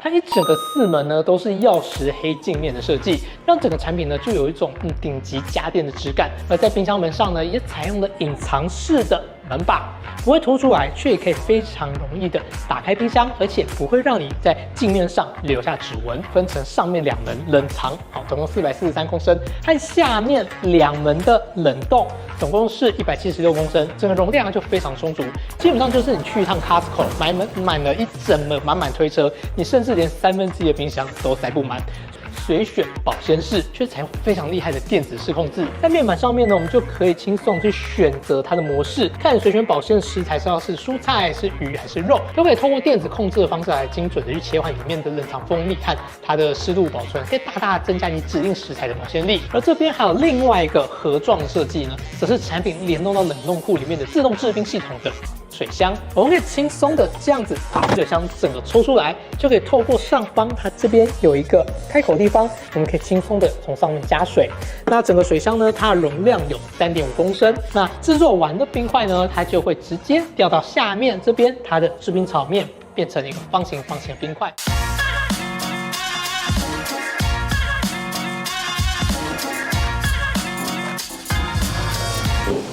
它一整个四门呢都是曜石黑镜面的设计，让整个产品呢就有一种顶级家电的质感。而在冰箱门上呢，也采用了隐藏式的门把，不会凸出来，却也可以非常容易的打开冰箱，而且不会让你在镜面上留下指纹。分成上面2门冷藏，好，总共443公升，和下面2门的冷冻，总共是176公升，整个容量就非常充足。基本上就是你去一趟 Costco 满了一整个满满推车，你甚至连1/3的冰箱都塞不满。随选保鲜室却采用非常厉害的电子式控制，在面板上面呢，我们就可以轻松去选择它的模式，看随选保鲜的食材是要是蔬菜、是鱼还是肉，都可以通过电子控制的方式来精准的去切换里面的冷藏风力和它的湿度保存，可以大大增加你指定食材的保鲜力。而这边还有另外一个盒状的设计呢，则是产品联动到冷冻库里面的自动制冰系统的水箱，我们可以轻松的这样子把水箱整个抽出来，就可以透过上方它这边有一个开口地方，我们可以轻松的从上面加水。那整个水箱呢，它的容量有3.5公升。那制作完的冰块呢，它就会直接掉到下面这边，它的制冰槽面变成一个方形的冰块。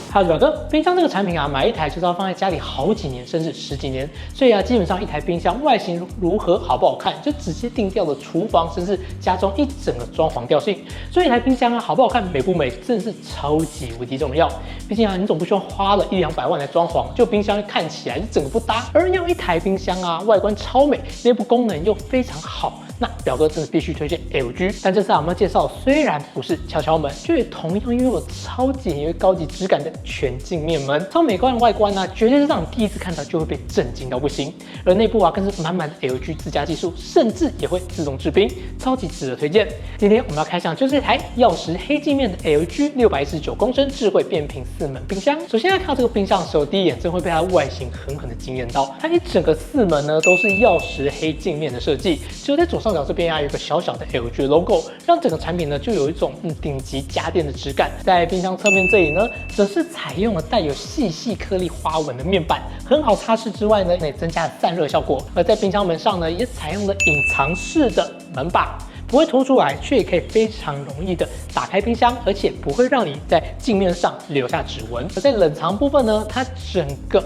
还有表哥，冰箱这个产品啊，买一台就是要放在家里好几年，甚至10几年。所以啊，基本上一台冰箱外形如何好不好看，就直接定调了厨房甚至家中一整个装潢调性。所以一台冰箱啊，好不好看、美不美，真的是超级无敌重要。毕竟啊，你总不希望花了100-200万来装潢，就冰箱看起来就整个不搭。而要一台冰箱啊，外观超美，内部功能又非常好。那表哥真的必须推荐 LG， 但这次我们要介绍虽然不是敲敲门，却也同样拥有超级高级质感的全镜面门，超美观的外观呢，绝对是让你第一次看到就会被震惊到不行。而内部啊，更是满满的 LG 自家技术，甚至也会自动制冰，超级值得推荐。今天我们要开箱就是这台曜石黑镜面的 LG 619公升智慧变频4门冰箱。首先来看到这个冰箱的时候，第一眼真会被它的外形狠狠的惊艳到。它一整个4门呢都是曜石黑镜面的设计，只有在左上角这边啊有一个小小的 LG 的 logo， 让整个产品呢就有一种顶级家电的质感。在冰箱侧面这里呢，则是采用了带有细颗粒花纹的面板，很好擦拭之外呢，也增加了散热效果。而在冰箱门上呢，也采用了隐藏式的门把，不会凸出来，却也可以非常容易的打开冰箱，而且不会让你在镜面上留下指纹。而在冷藏部分呢，它整个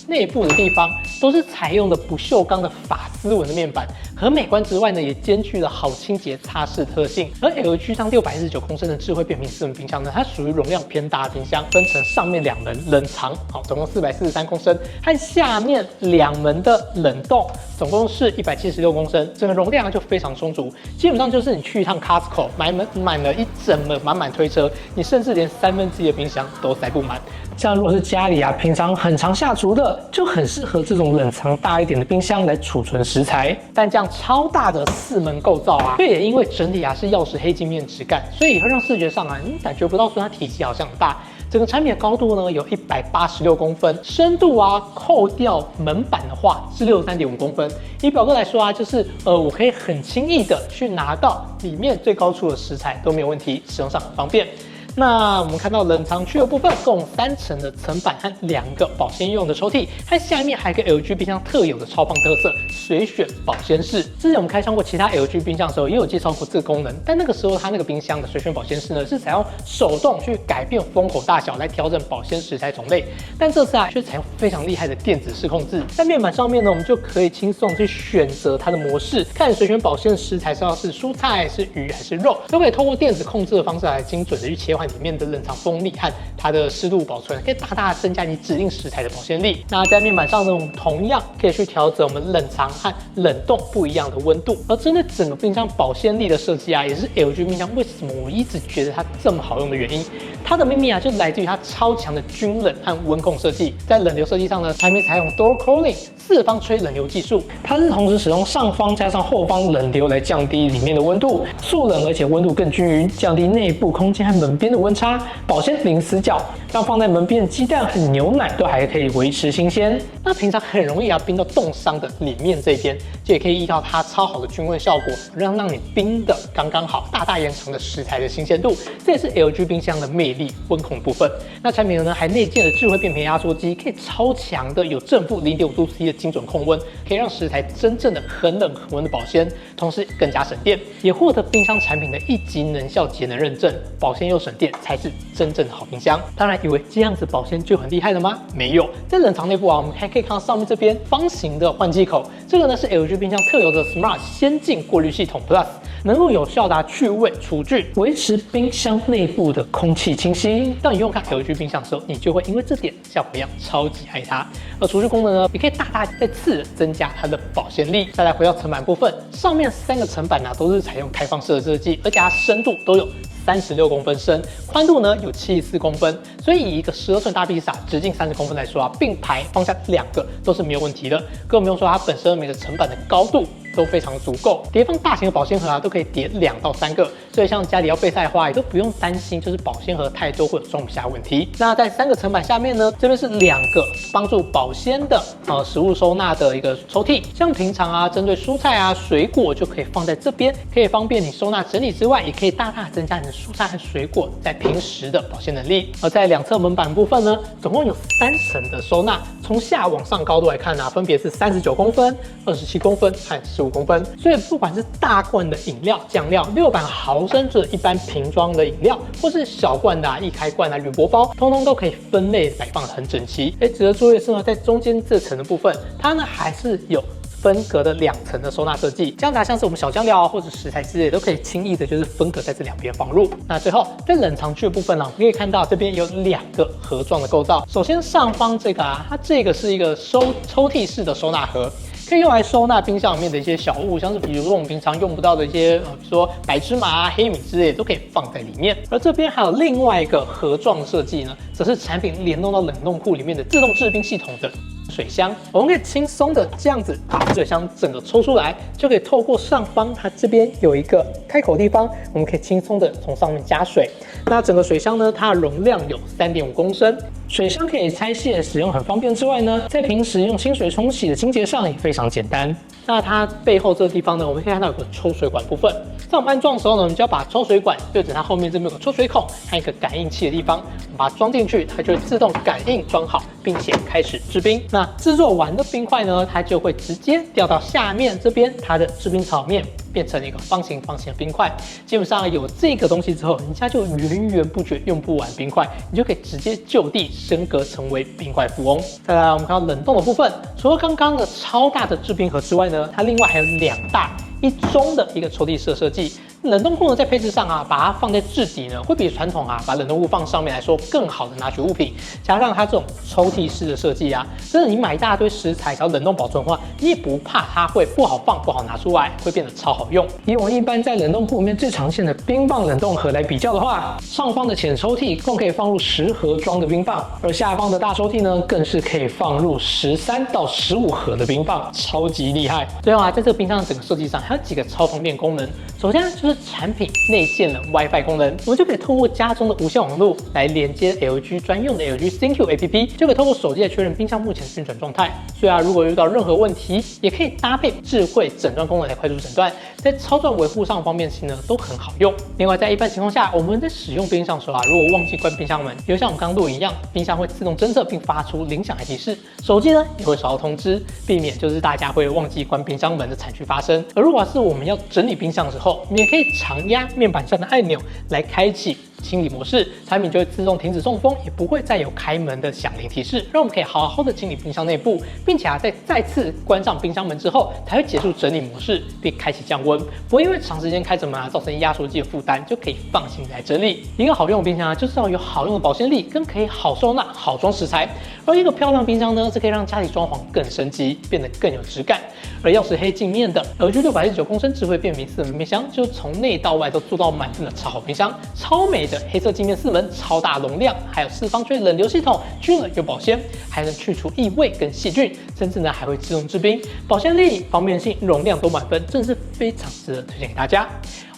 内部的地方都是采用了不锈钢的法丝纹的面板，和美观之外呢，也兼具了好清洁擦拭特性。而 LG 上619公升的智慧变频4门冰箱呢，它属于容量偏大的冰箱，分成上面2门冷藏，好，总共443公升，和下面2门的冷冻，总共是176公升，整个容量就非常充足。基本上就是你去一趟 Costco 满了一整个满满推车，你甚至连1/3的冰箱都塞不满。像如果是家里啊，平常很常下厨的，就很适合这种冷藏大一点的冰箱来储存食材。但这样超大的4门构造啊，却也因为整体啊是曜石黑镜面质感，所以也会让视觉上啊，你感觉不到说它体积好像很大。整个产品的高度呢有186公分，深度啊扣掉门板的话是63.5公分。以表哥来说啊，就是我可以很轻易的去拿到里面最高处的食材都没有问题，使用上很方便。那我们看到冷藏区的部分，共3层的层板和2个保鲜用的抽屉，和下面还有一个 LG 冰箱特有的超棒特色——随选保鲜室。之前我们开箱过其他 LG 冰箱的时候，也有介绍过这个功能，但那个时候它那个冰箱的随选保鲜室呢，是采用手动去改变封口大小来调整保鲜食材种类，但这次啊却采用非常厉害的电子式控制，在面板上面呢，我们就可以轻松去选择它的模式，看随选保鲜食材是要是蔬菜、是鱼还是肉，都可以通过电子控制的方式来精准的去切换里面的冷藏风力和它的湿度保存，可以大大增加你指定食材的保鲜力。那在面板上呢，我们同样可以去调整我们冷藏和冷冻不一样的温度。而针对整个冰箱保鲜力的设计啊，也是 LG 冰箱为什么我一直觉得它这么好用的原因。它的秘密啊，就来自于它超强的均冷和温控设计。在冷流设计上呢，产品采用 Door Cooling 4方吹冷流技术，它是同时使用上方加上后方冷流来降低里面的温度，速冷而且温度更均匀，降低内部空间和门边的温差，保鲜零死角。像放在门边的鸡蛋和牛奶都还可以维持新鲜。那平常很容易冰到冻伤的里面这边，就也可以依靠它超好的均温效果，让你冰的刚刚好，大大延长了食材的新鲜度。这也是 LG 冰箱的魅力温控部分。那产品呢还内建了智慧变频压缩机，可以超强的有正负0.5度 C 的精准控温，可以让食材真正的恒冷恒温的保鲜，同时更加省电，也获得冰箱产品的1级能效节能认证，保鲜又省电才是真正的好冰箱。当然，以为这样子保鲜就很厉害了吗？没有，在冷藏内部我们还可以看到上面这边方形的换气口，这个呢是 LG 冰箱特有的 Smart 先进过滤系统 Plus。能够有效的去味除菌，维持冰箱内部的空气清新。当你用看 LG 冰箱的时候，你就会因为这点像我一样超级爱它。而除菌功能呢，也可以大大再次增加它的保鲜力。再来回到层板部分，上面3个层板都是采用开放式的设计，而且它深度都有36公分深，宽度呢有74公分，所以以一个12寸大披萨直径30公分来说并排放下2个都是没有问题的。更不用说它本身每个层板的高度都非常足够，叠放大型的保鲜盒都可以叠2到3个，所以像家里要备菜的话，也都不用担心就是保鲜盒太多会有装不下问题。那在3个层板下面呢，这边是2个帮助保鲜的食物收纳的一个抽屉，像平常针对蔬菜水果就可以放在这边，可以方便你收纳整理之外，也可以大大增加你的蔬菜和水果在平时的保鲜能力。而在2侧门板部分呢，总共有3层的收纳，从下往上高度来看分别是39公分、27公分和15公分，所以不管是大罐的饮料、酱料、600毫升的一般瓶装的饮料，或是小罐的易开罐铝箔包，通通都可以分类摆放得很整齐。值得注意的是呢，在中间这层的部分，它呢还是有分隔的2层的收纳设计，这样子像是我们小酱料或者食材之类都可以轻易的就是分隔在这2边放入。那最后在冷藏区的部分我们可以看到这边有2个盒状的构造。首先上方这个它这个是一个抽屉式的收纳盒，可以用来收纳冰箱里面的一些小物，像是比如说我们平常用不到的一些，比如说白芝麻黑米之类的，都可以放在里面。而这边还有另外一个盒状设计呢，则是产品联动到冷冻库里面的自动制冰系统的水箱。我们可以轻松的这样子把水箱整个抽出来，就可以透过上方它这边有一个开口地方，我们可以轻松的从上面加水。那整个水箱呢，它的容量有3.5公升。水箱可以拆卸使用很方便之外呢，在平时用清水冲洗的清洁上也非常简单。那它背后这个地方呢，我们可以看到有个抽水管部分。在我们安装的时候呢，我们就要把抽水管对准它后面这边有个抽水孔和一个感应器的地方，我们把它装进去，它就会自动感应装好，并且开始制冰。那制作完的冰块呢，它就会直接掉到下面这边它的制冰槽面，变成一个方形的冰块。基本上有这个东西之后，你家就源源不绝用不完冰块，你就可以直接就地升格成为冰块富翁。再来，我们看到冷冻的部分，除了刚刚的超大的制冰盒之外呢，它另外还有2大1中的一个抽屉式的设计。冷冻库呢，在配置上把它放在质底呢，会比传统把冷冻库放上面来说更好的拿取物品。加上它这种抽屉式的设计真的你买一大堆食材要冷冻保存的话，你也不怕它会不好放、不好拿出来，会变得超好用。以我们一般在冷冻库里面最常见的冰棒冷冻盒来比较的话，上方的浅抽屉共可以放入10盒装的冰棒，而下方的大抽屉呢，更是可以放入13到15盒的冰棒，超级厉害。最后在这个冰箱的整个设计上，还有几个超方便功能。首先就是产品内建了 WiFi 功能，我们就可以透过家中的无线网络来连接 LG 专用的 LG ThinQ APP， 就可以透过手机来确认冰箱目前的运转状态。所以如果遇到任何问题，也可以搭配智慧诊断功能来快速诊断，在操作维护上方面性呢都很好用。另外，在一般情况下，我们在使用冰箱的时候如果忘记关冰箱门，就像我们刚刚录影一样，冰箱会自动侦测并发出铃响来提示，手机呢也会收到通知，避免就是大家会忘记关冰箱门的惨剧发生。而如果是我们要整理冰箱的时候，你也可以长压面板上的按钮来开启清理模式，产品就会自动停止中风，也不会再有开门的响铃提示，让我们可以好好的清理冰箱内部，并且在再次关上冰箱门之后，才会结束整理模式并开启降温，不会因为长时间开着门造成压缩机的负担，就可以放心来整理。一个好用的冰箱就是要有好用的保鲜力，跟可以好收纳、好装食材。而一个漂亮冰箱呢，是可以让家里装潢更升级，变得更有质感。而钥匙黑镜面的 LG619公升智慧变频4门冰箱，就从内到外都做到满分的超好冰箱，超美的黑色镜面4门，超大容量，还有4方圈冷流系统，均冷又保鲜，还能去除异味跟细菌，甚至呢还会自动制冰，保鲜力、方便性、容量都满分，真的是非常值得推荐给大家。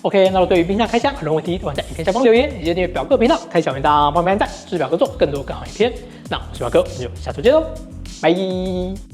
OK， 那对于冰箱开箱有任何问题，都欢迎在影片下方留言，也记得订阅表哥频道，开小铃铛，帮忙按赞，支持表哥做更多更好影片。那我是表哥，我们就下周见喽，拜。